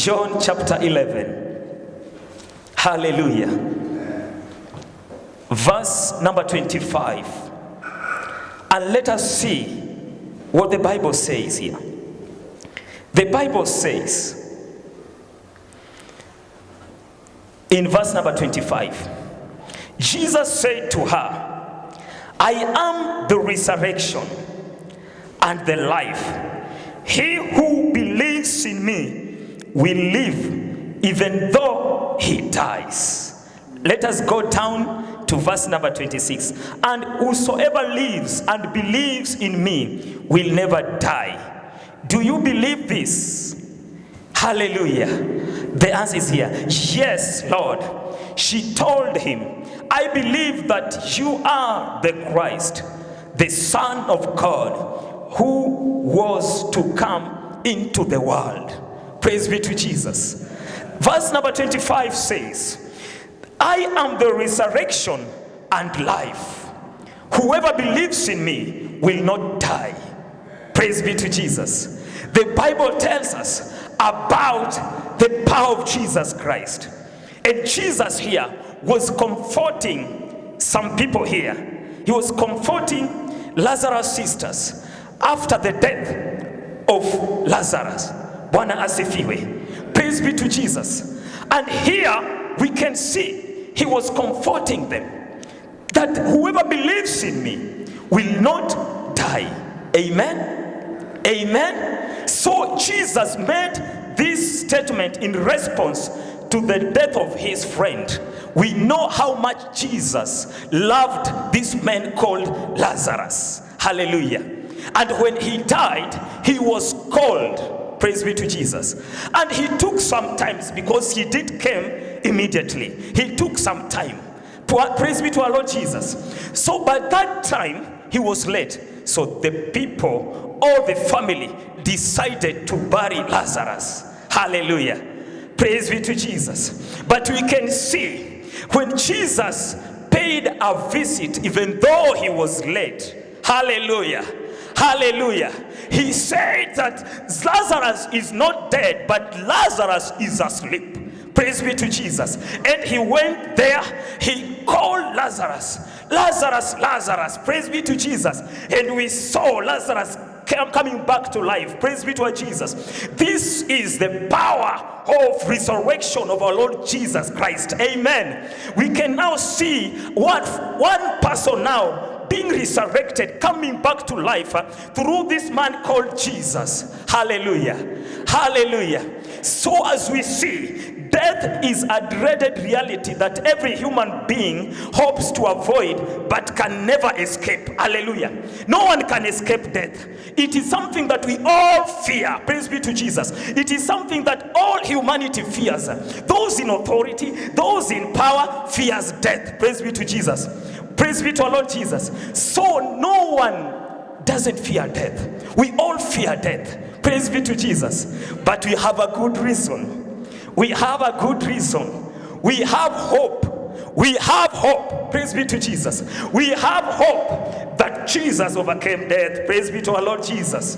John chapter 11. Hallelujah. Verse number 25. And let us see what the Bible says here. The Bible says in verse number 25, Jesus said to her, I am the resurrection and the life. He who believes in me will live even though he dies. Let us go down to verse number 26. And whosoever lives and believes in me will never die. Do you believe this? Hallelujah. The answer is here. Yes, Lord. She told him, I believe that you are the Christ, the Son of God, who was to come into the world. Praise be to Jesus. Verse number 25 says, I am the resurrection and life. Whoever believes in me will not die. Praise be to Jesus. The Bible tells us about the power of Jesus Christ. And Jesus here was comforting some people here. He was comforting Lazarus' sisters after the death of Lazarus. Bwana asifiwe. Praise be to Jesus. And here we can see he was comforting them that whoever believes in me will not die. Amen. Amen. So Jesus made this statement in response to the death of his friend. We know how much Jesus loved this man called Lazarus. Hallelujah. And when he died, he was called. Praise be to Jesus. And he took some time, because he did come immediately. He took some time. Praise be to our Lord Jesus. So by that time, he was late. So the people, all the family, decided to bury Lazarus. Hallelujah. Praise be to Jesus. But we can see when Jesus paid a visit, even though he was late. Hallelujah. Hallelujah. He said that Lazarus is not dead, but Lazarus is asleep. Praise be to Jesus. And he went there. He called Lazarus. Lazarus, Lazarus. Praise be to Jesus. And we saw Lazarus coming back to life. Praise be to our Jesus. This is the power of resurrection of our Lord Jesus Christ. Amen. We can now see what one person now being resurrected, coming back to life through this man called Jesus. Hallelujah. Hallelujah. So as we see, death is a dreaded reality that every human being hopes to avoid but can never escape. Hallelujah. No one can escape death. It is something that we all fear. Praise be to Jesus. It is something that all humanity fears. Those in authority, those in power fears death. Praise be to Jesus. Praise be to our Lord Jesus. So no one doesn't fear death. We all fear death. Praise be to Jesus. But we have a good reason. We have a good reason. We have hope. We have hope. Praise be to Jesus. We have hope that Jesus overcame death. Praise be to our Lord Jesus.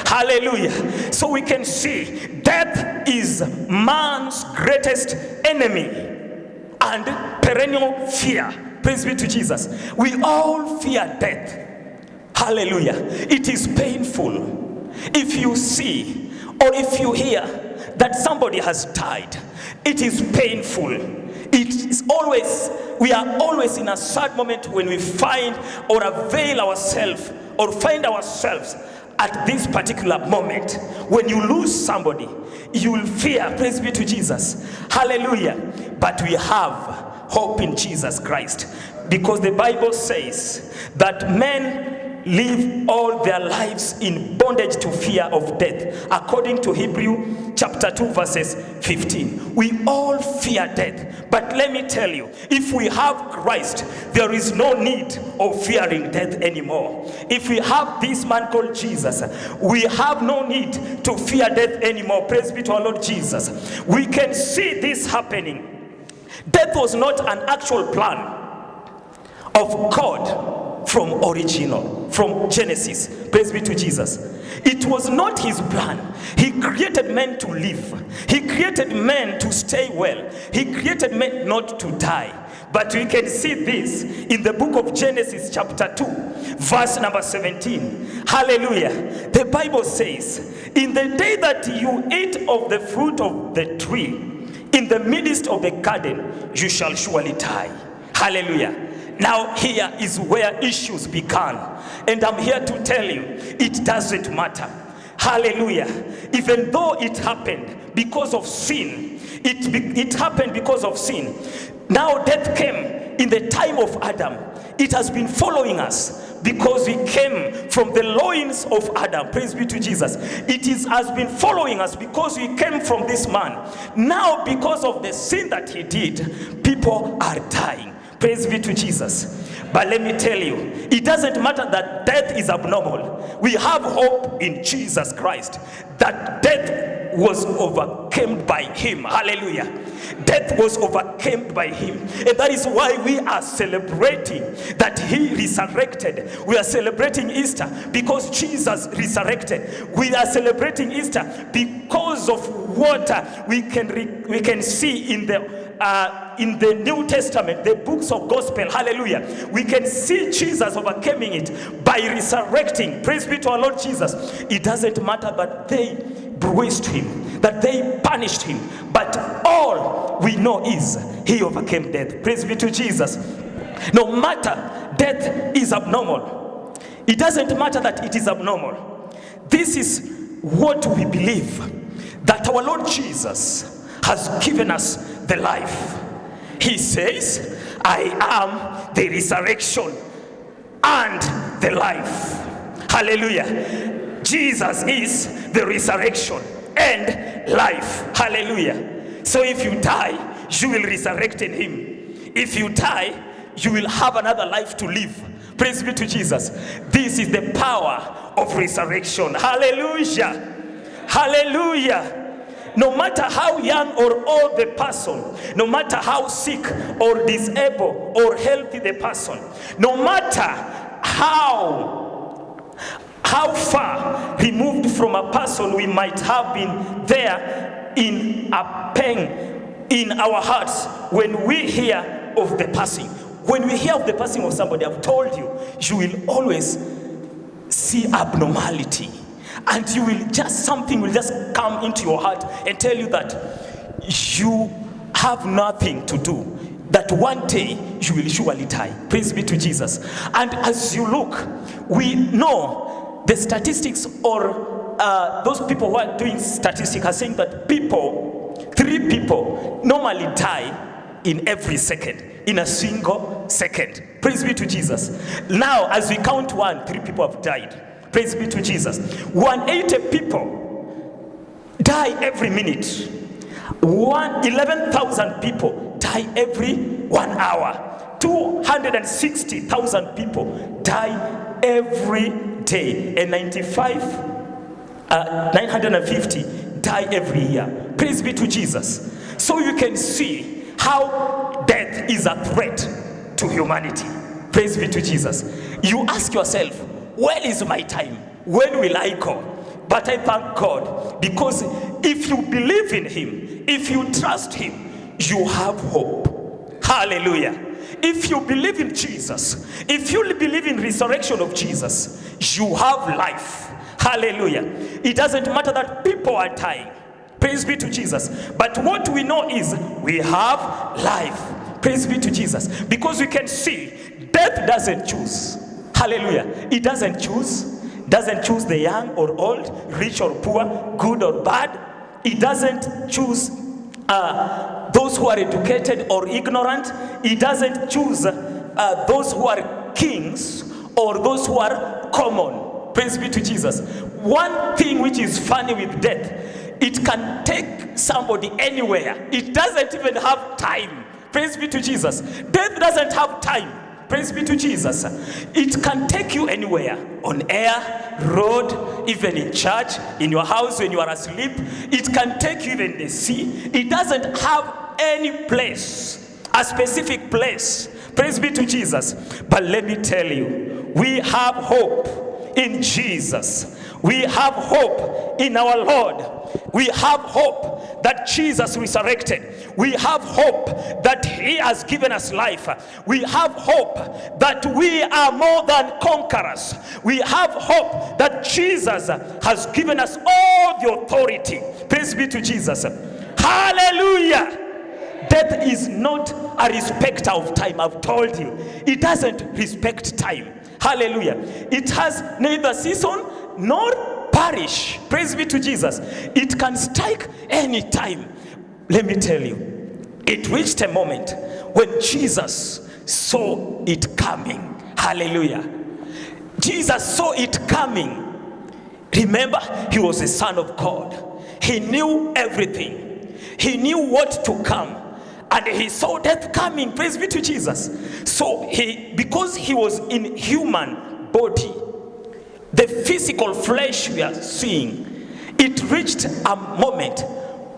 Hallelujah. So we can see death is man's greatest enemy and perennial fear. Praise be to Jesus. We all fear death. Hallelujah. It is painful. If you see or if you hear that somebody has died, it is painful. It is always, we are always in a sad moment when we find or avail ourselves or find ourselves at this particular moment. When you lose somebody, you will fear. Praise be to Jesus. Hallelujah. But we have hope in Jesus Christ, because the Bible says that men live all their lives in bondage to fear of death, according to Hebrew chapter 2 verses 15. We all fear death, but let me tell you, if we have Christ, there is no need of fearing death anymore. If we have this man called Jesus, we have no need to fear death anymore. Praise be to our Lord Jesus. We can see this happening. Death was not an actual plan of God from original, from Genesis. Praise be to Jesus. It was not his plan. He created men to live. He created men to stay well. He created men not to die. But we can see this in the book of Genesis chapter 2, verse number 17. Hallelujah. The Bible says, in the day that you eat of the fruit of the tree, in the midst of the garden, you shall surely die. Hallelujah. Now here is where issues began. And I'm here to tell you, it doesn't matter. Hallelujah. Even though it happened because of sin, it happened because of sin. Now death came in the time of Adam. It has been following us because we came from the loins of Adam. Praise be to Jesus. Has been following us because we came from this man. Now because of the sin that he did, people are dying. Praise be to Jesus. But let me tell you, it doesn't matter that death is abnormal. We have hope in Jesus Christ that death was overcome by him. Hallelujah. Death was overcome by him. And that is why we are celebrating that he resurrected. We are celebrating Easter because Jesus resurrected. We are celebrating Easter because of what we can see in the New Testament, the books of gospel. Hallelujah. We can see Jesus overcoming it by resurrecting. Praise be to our Lord Jesus. It doesn't matter that they bruised him, that they punished him, but all we know is he overcame death. Praise be to Jesus. No matter death is abnormal, it doesn't matter that it is abnormal. This is what we believe, that our Lord Jesus has given us the life. He says, I am the resurrection and the life. Hallelujah. Jesus is the resurrection and life. Hallelujah. So if you die, you will resurrect in him. If you die, you will have another life to live. Praise be to Jesus. This is the power of resurrection. Hallelujah. Hallelujah. No matter how young or old the person, no matter how sick or disabled or healthy the person, no matter how far removed from a person we might have been, there in a pain in our hearts when we hear of the passing. When we hear of the passing of somebody, I've told you, you will always see abnormality. And something will just come into your heart and tell you that you have nothing to do, that one day you will surely die. Praise be to Jesus. And as you look, we know the statistics, or those people who are doing statistics are saying that 3 people normally die in every second, in a single second. Praise be to Jesus. Now, as we count 1, 3 people have died. Praise be to Jesus. 180 people die every minute. 11,000 people die every 1 hour. 260,000 people die every day. And 950 die every year. Praise be to Jesus. So you can see how death is a threat to humanity. Praise be to Jesus. You ask yourself, when is my time? When will I go? But I thank God, because if you believe in him, if you trust him, you have hope. Hallelujah. If you believe in Jesus, if you believe in resurrection of Jesus, you have life. Hallelujah. It doesn't matter that people are dying. Praise be to Jesus. But what we know is we have life. Praise be to Jesus. Because we can see death doesn't choose. Hallelujah. It doesn't choose. Doesn't choose the young or old, rich or poor, good or bad. It doesn't choose those who are educated or ignorant. It doesn't choose those who are kings or those who are common. Praise be to Jesus. One thing which is funny with death, it can take somebody anywhere. It doesn't even have time. Praise be to Jesus. Death doesn't have time. Praise be to Jesus. It can take you anywhere, on air, road, even in church, in your house when you are asleep. It can take you even in the sea. It doesn't have any place, a specific place. Praise be to Jesus. But let me tell you, we have hope in Jesus. We have hope in our Lord. We have hope that Jesus resurrected. We have hope that he has given us life. We have hope that we are more than conquerors. We have hope that Jesus has given us all the authority. Praise be to Jesus. Hallelujah. Death is not a respecter of time. I've told you, it doesn't respect time. Hallelujah. It has neither season nor parish. Praise be to Jesus. It can strike any time. Let me tell you, it reached a moment when Jesus saw it coming. Hallelujah. Jesus saw it coming. Remember, he was the Son of God. He knew everything. He knew what to come. And he saw death coming. Praise be to Jesus. So because he was in human body, the physical flesh we are seeing, it reached a moment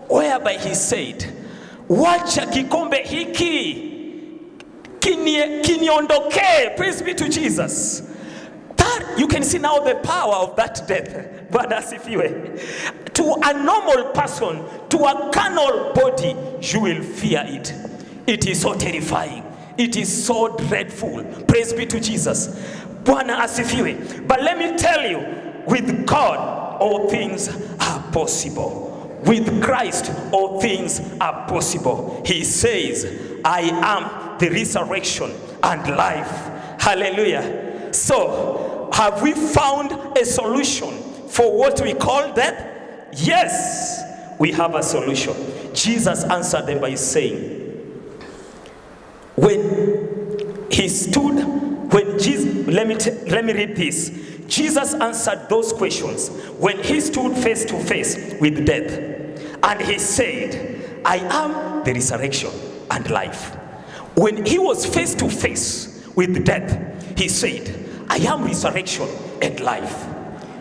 whereby he said, wacha kikombe hiki kiniondoke. Praise be to Jesus. That you can see now the power of that death. To a normal person, to a carnal body, you will fear it. It is so terrifying. It is so dreadful. Praise be to Jesus. Bwana asifiwe. But let me tell you, with God, all things are possible. With Christ, all things are possible. He says, I am the resurrection and life. Hallelujah. So, have we found a solution for what we call death? Yes, we have a solution. Jesus answered them by saying, when he stood, when Jesus, let me read this. Jesus answered those questions when he stood face to face with death. And he said, I am the resurrection and life. When he was face to face with death, he said, I am resurrection and life.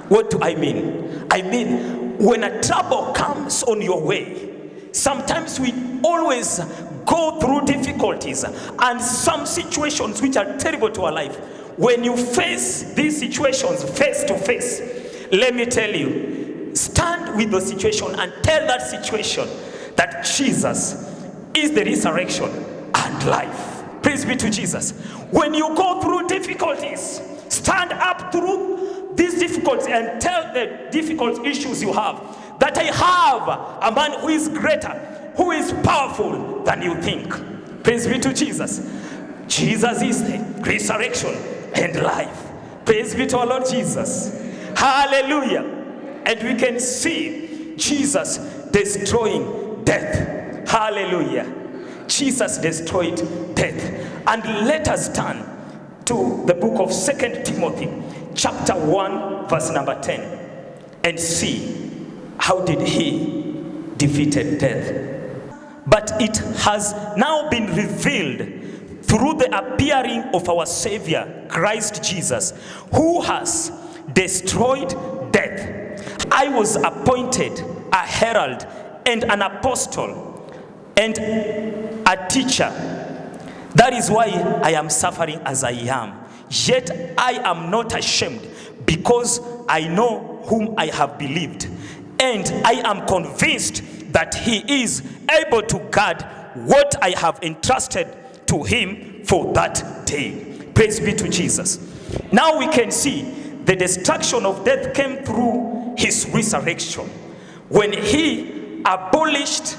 What do I mean? I mean, when a trouble comes on your way, sometimes we always go through difficulties and some situations which are terrible to our life. When you face these situations face to face, let me tell you, stand with the situation and tell that situation that Jesus is the resurrection and life. Praise be to Jesus. When you go through difficulties, stand up through these difficulties and tell the difficult issues you have that I have a man who is greater, who is powerful than you think. Praise be to Jesus. Jesus is the resurrection and life. Praise be to our Lord Jesus. Hallelujah. And we can see Jesus destroying death. Hallelujah. Jesus destroyed death. And let us turn to the book of 2 Timothy chapter 1 verse number 10 and see how did he defeated death. But it has now been revealed through the appearing of our Savior Christ Jesus, who has destroyed death. I was appointed a herald and an apostle and a teacher. That is why I am suffering as I am. Yet I am not ashamed, because I know whom I have believed, and I am convinced that he is able to guard what I have entrusted to him for that day. Praise be to Jesus. Now we can see the destruction of death came through his resurrection. When he abolished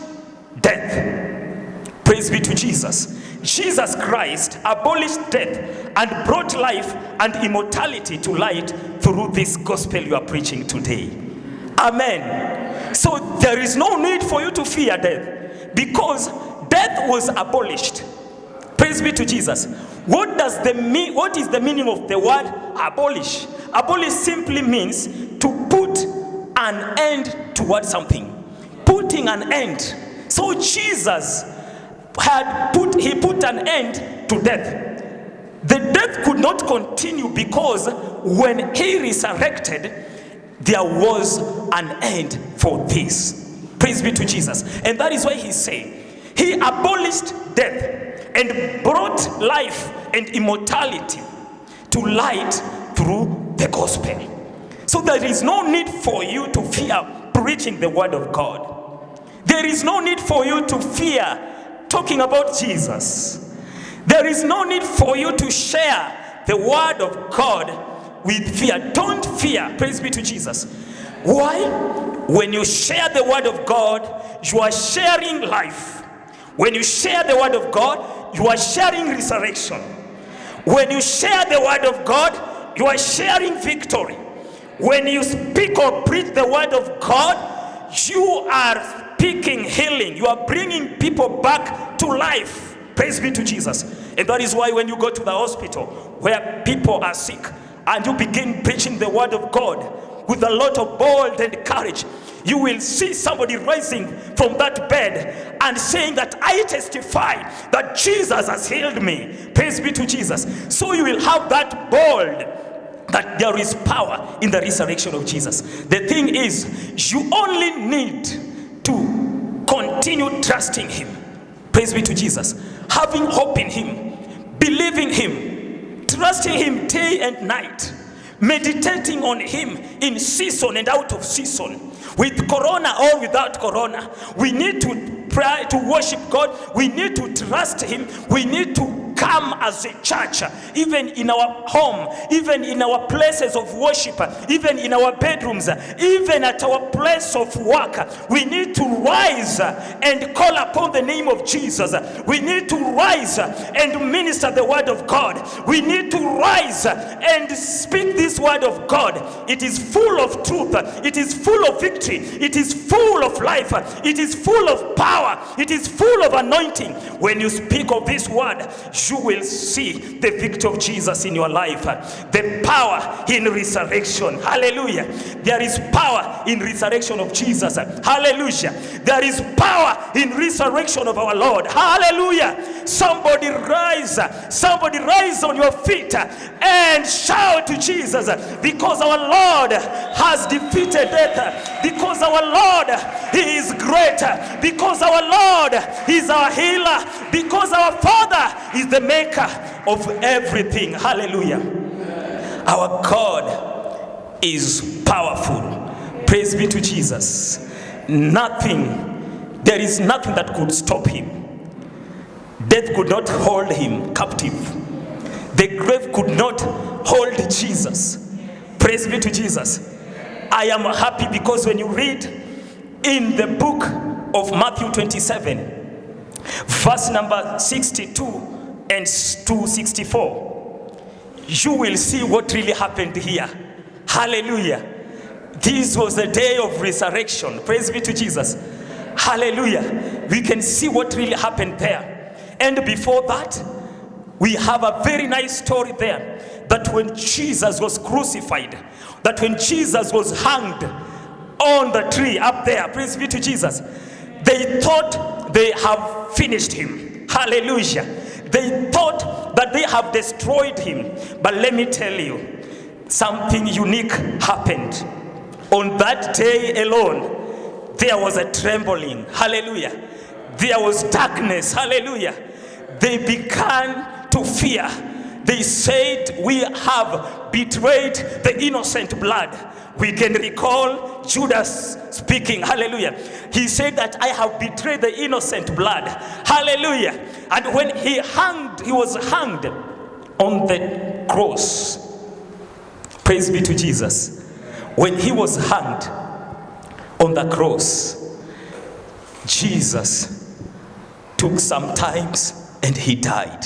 death, praise be to Jesus. Jesus Christ abolished death and brought life and immortality to light through this gospel you are preaching today. Amen. So there is no need for you to fear death, because death was abolished. Praise be to Jesus. What is the meaning of the word abolish? Abolish simply means to put an end toward something. Putting an end. So Jesus put an end to death. The death could not continue, because when he resurrected, there was an end for this. Praise be to Jesus. And that is why he said, he abolished death and brought life and immortality to light through the gospel. So there is no need for you to fear preaching the word of God. There is no need for you to fear talking about Jesus. There is no need for you to share the word of God with fear. Don't fear. Praise be to Jesus. Why? When you share the word of God, you are sharing life. When you share the word of God, you are sharing resurrection. When you share the word of God, you are sharing victory. When you speak or preach the word of God, you are speaking healing. You are bringing people back to life. Praise be to Jesus. And that is why when you go to the hospital where people are sick and you begin preaching the word of God with a lot of bold and courage, you will see somebody rising from that bed and saying that I testify that Jesus has healed me. Praise be to Jesus. So you will have that bold that there is power in the resurrection of Jesus. The thing is, you only need to continue trusting him. Praise be to Jesus. Having hope in him, believing him, trusting him day and night, meditating on him in season and out of season. With corona or without corona, we need to pray, to worship God. We need to trust him. We need to come as a church, even in our home, even in our places of worship, even in our bedrooms, even at our place of work. We need to rise and call upon the name of Jesus. We need to rise and minister the word of God. We need to rise and speak this word of God. It is full of truth. It is full of victory. It is full of life. It is full of power. It is full of anointing. When you speak of this word, you will see the victory of Jesus in your life. The power in resurrection. Hallelujah. There is power in resurrection of Jesus. Hallelujah. There is power in resurrection of our Lord. Hallelujah. Somebody rise. Somebody rise on your feet and shout to Jesus, because our Lord has defeated death. Because our Lord, he is greater. Because our Lord is our healer. Because our Father is the maker of everything. Hallelujah. Our God is powerful. Praise be to Jesus. There is nothing that could stop him. Death could not hold him captive. The grave could not hold Jesus. Praise be to Jesus. I am happy because when you read in the book of Matthew 27, verse number 62 and to 64, you will see what really happened here. Hallelujah. This was the day of resurrection. Praise be to Jesus. Hallelujah. We can see what really happened there. And before that, we have a very nice story there, that when Jesus was crucified, that when Jesus was hanged on the tree up there, praise be to Jesus, they thought they have finished him. Hallelujah. They thought that they have destroyed him. But let me tell you, something unique happened. On that day alone, there was a trembling. Hallelujah. There was darkness. Hallelujah. They began to fear. They said, we have betrayed the innocent blood. We can recall Judas speaking. Hallelujah. He said that I have betrayed the innocent blood. Hallelujah. And when he was hanged on the cross. Praise be to Jesus. When he was hanged on the cross, Jesus took some time and he died.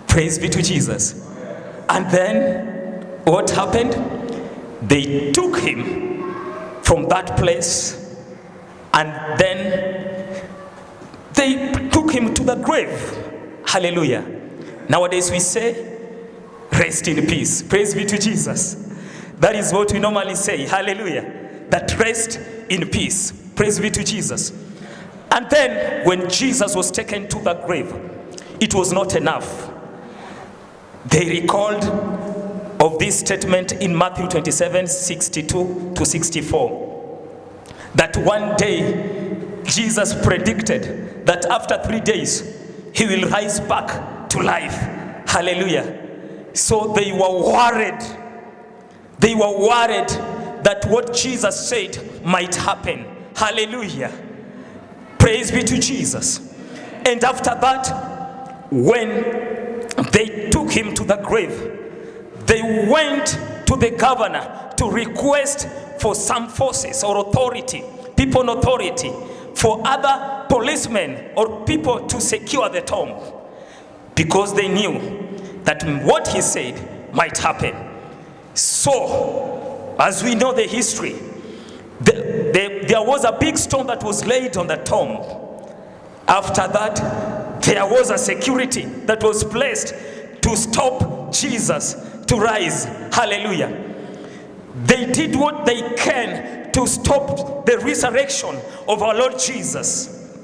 Praise be to Jesus. And then what happened? They took him from that place and then they took him to the grave. Hallelujah. Nowadays we say, rest in peace. Praise be to Jesus. That is what we normally say. Hallelujah. That rest in peace. Praise be to Jesus. And then when Jesus was taken to the grave, it was not enough. They recalled of this statement in Matthew 27, 62 to 64. That one day, Jesus predicted that after 3 days, he will rise back to life. Hallelujah. So they were worried. They were worried that what Jesus said might happen. Hallelujah. Praise be to Jesus. And after that, when they took him to the grave, they went to the governor to request for some forces or authority, people in authority, for other policemen or people to secure the tomb, because they knew that what he said might happen. So, as we know the history, there was a big stone that was laid on the tomb. After that, there was a security that was placed to stop Jesus to rise. Hallelujah. They did what they can to stop the resurrection of our Lord Jesus.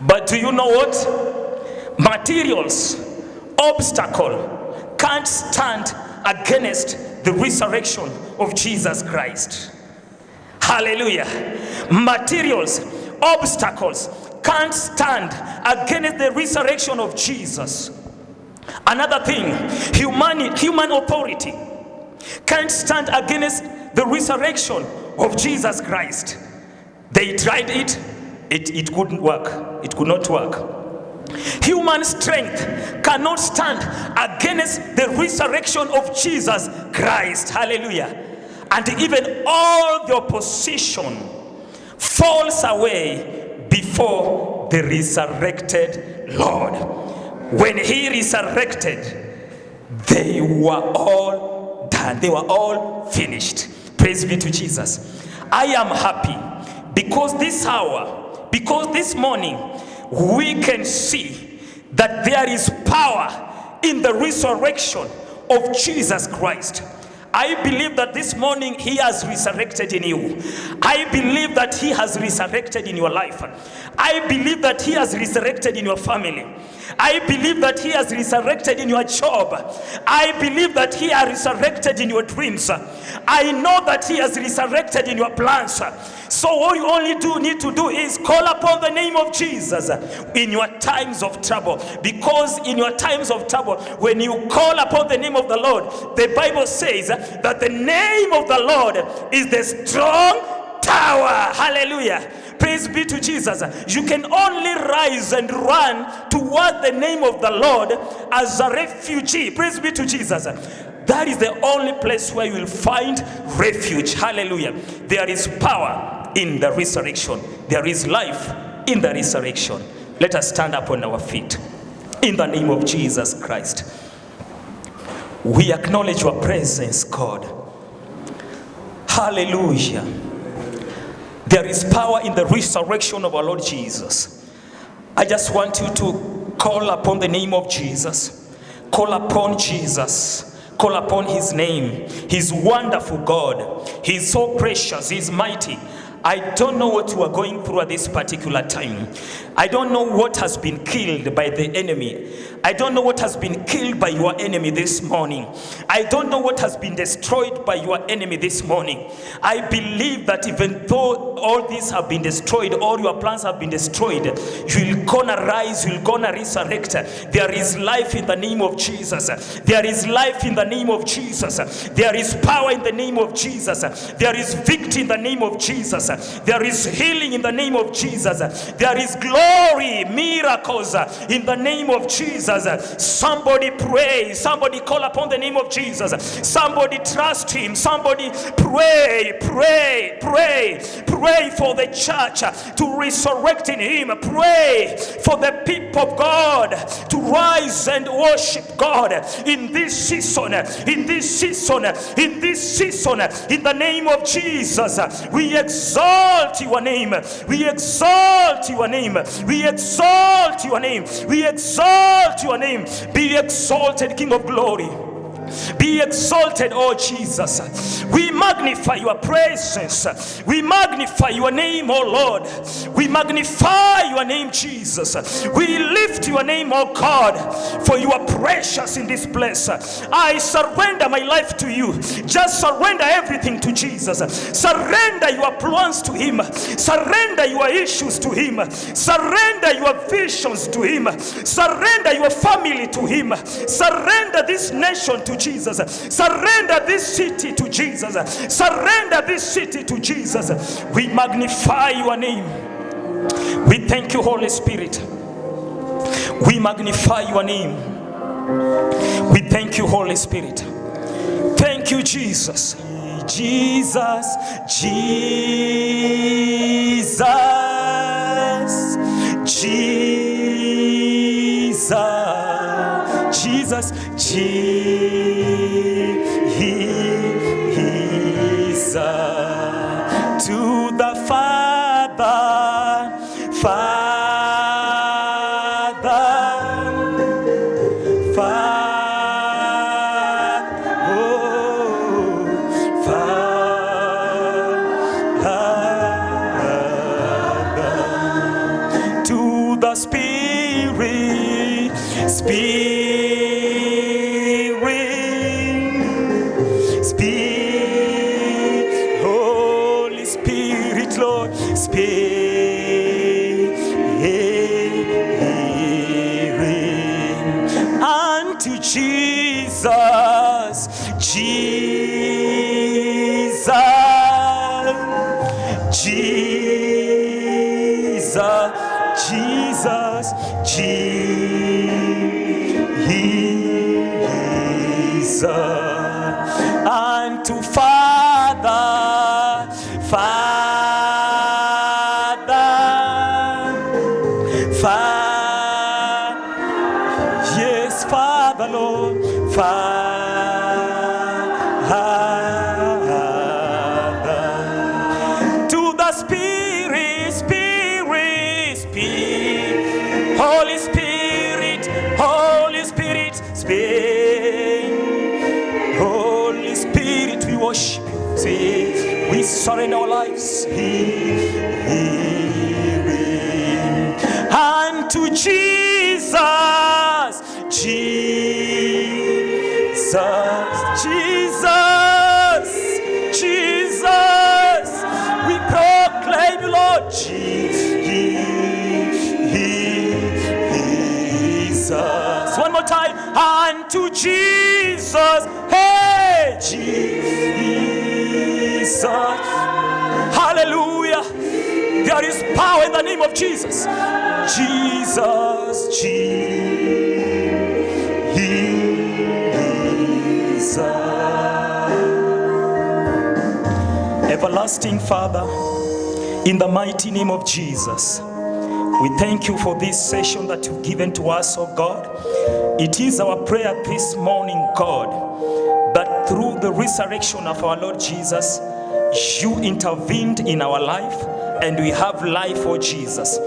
But do you know what? Materials, obstacle can't stand against the resurrection of Jesus Christ. Hallelujah. Materials, obstacles can't stand against the resurrection of Jesus. Another thing, human authority can't stand against the resurrection of Jesus Christ. They tried it, it couldn't work. It could not work. Human strength cannot stand against the resurrection of Jesus Christ. Hallelujah. And even all the opposition falls away before the resurrected Lord. When he resurrected, they were all done. They were all finished. Praise be to Jesus. I am happy because this hour, because this morning, we can see that there is power in the resurrection of Jesus Christ. I believe that this morning he has resurrected in you. I believe that he has resurrected in your life. I believe that he has resurrected in your family. I believe that he has resurrected in your job. I believe that he has resurrected in your dreams. I know that he has resurrected in your plans. So all you only need to do is call upon the name of Jesus in your times of trouble. Because in your times of trouble, when you call upon the name of the Lord, the Bible says that the name of the Lord is the strong tower. Hallelujah. Praise be to Jesus. You can only rise and run toward the name of the Lord as a refugee. Praise be to Jesus. That is the only place where you will find refuge. Hallelujah. There is power in the resurrection. There is life in the resurrection. Let us stand up on our feet. In the name of Jesus Christ, we acknowledge your presence, God. Hallelujah. There is power in the resurrection of our Lord Jesus. I just want you to call upon the name of Jesus. Call upon Jesus. Call upon his name. He's wonderful God. He's so precious. He's mighty. I don't know what you are going through at this particular time. I don't know what has been killed by the enemy. I don't know what has been killed by your enemy this morning. I don't know what has been destroyed by your enemy this morning. I believe that even though all these have been destroyed, all your plans have been destroyed, you're gonna rise, you're gonna resurrect. There is life in the name of Jesus. There is life in the name of Jesus. There is power in the name of Jesus. There is victory in the name of Jesus. There is healing in the name of Jesus. There is glory, miracles in the name of Jesus. Somebody pray. Somebody call upon the name of Jesus. Somebody trust him. Somebody pray for the church to resurrect in him. Pray for the people of God to rise and worship God in this season. In this season. In this season. In the name of Jesus, we exalt your name. We exalt your name. We exalt your name. We exalt your name. Be exalted, King of glory. Be exalted, oh Jesus. We magnify your presence. We magnify your name, oh Lord. We magnify your name, Jesus. We lift your name, oh God, for you are precious in this place. I surrender my life to you. Just surrender everything to Jesus. Surrender your plans to him. Surrender your issues to him. Surrender your visions to him. Surrender your family to him. Surrender this nation to to Jesus. Surrender this city to Jesus. Surrender this city to Jesus. We magnify your name. We thank you, Holy Spirit. We magnify your name. We thank you, Holy Spirit. Thank you, Jesus. Jesus, Jesus, Jesus, Jesus, Jesus, to the Father, Father, to the Spirit, Spirit, Spirit, Holy Spirit, Lord, Spirit, unto Jesus, Jesus, Jesus, Jesus, Jesus, unto Father, Father, Father, yes, Father, Lord, Father, to the Spirit, Spirit, Spirit, Holy Spirit, Holy Spirit, Spirit, Holy Spirit, we worship you. See, we surrender our lives. Unto Jesus, Jesus, Jesus, Jesus, we proclaim you, Lord, Jesus. One more time, unto Jesus, hey, Jesus, hallelujah. There is power in the name of Jesus. Jesus, Jesus. Everlasting Father, in the mighty name of Jesus, we thank you for this session that you've given to us, oh God. It is our prayer this morning, God, that through the resurrection of our Lord Jesus, you intervened in our life and we have life, oh Jesus.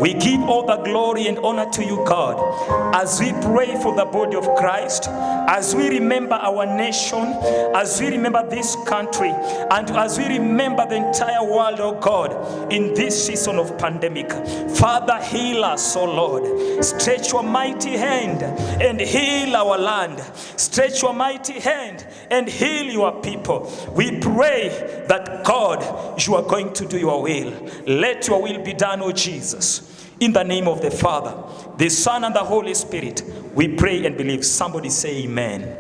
We give all the glory and honor to you, God, as we pray for the body of Christ, as we remember our nation, as we remember this country, and as we remember the entire world, oh God, in this season of pandemic. Father, heal us, oh Lord. Stretch your mighty hand and heal our land. Stretch your mighty hand and heal your people. We pray that, God, you are going to do your will. Let your will be done, oh Jesus. In the name of the Father, the Son, and the Holy Spirit, we pray and believe. Somebody say amen.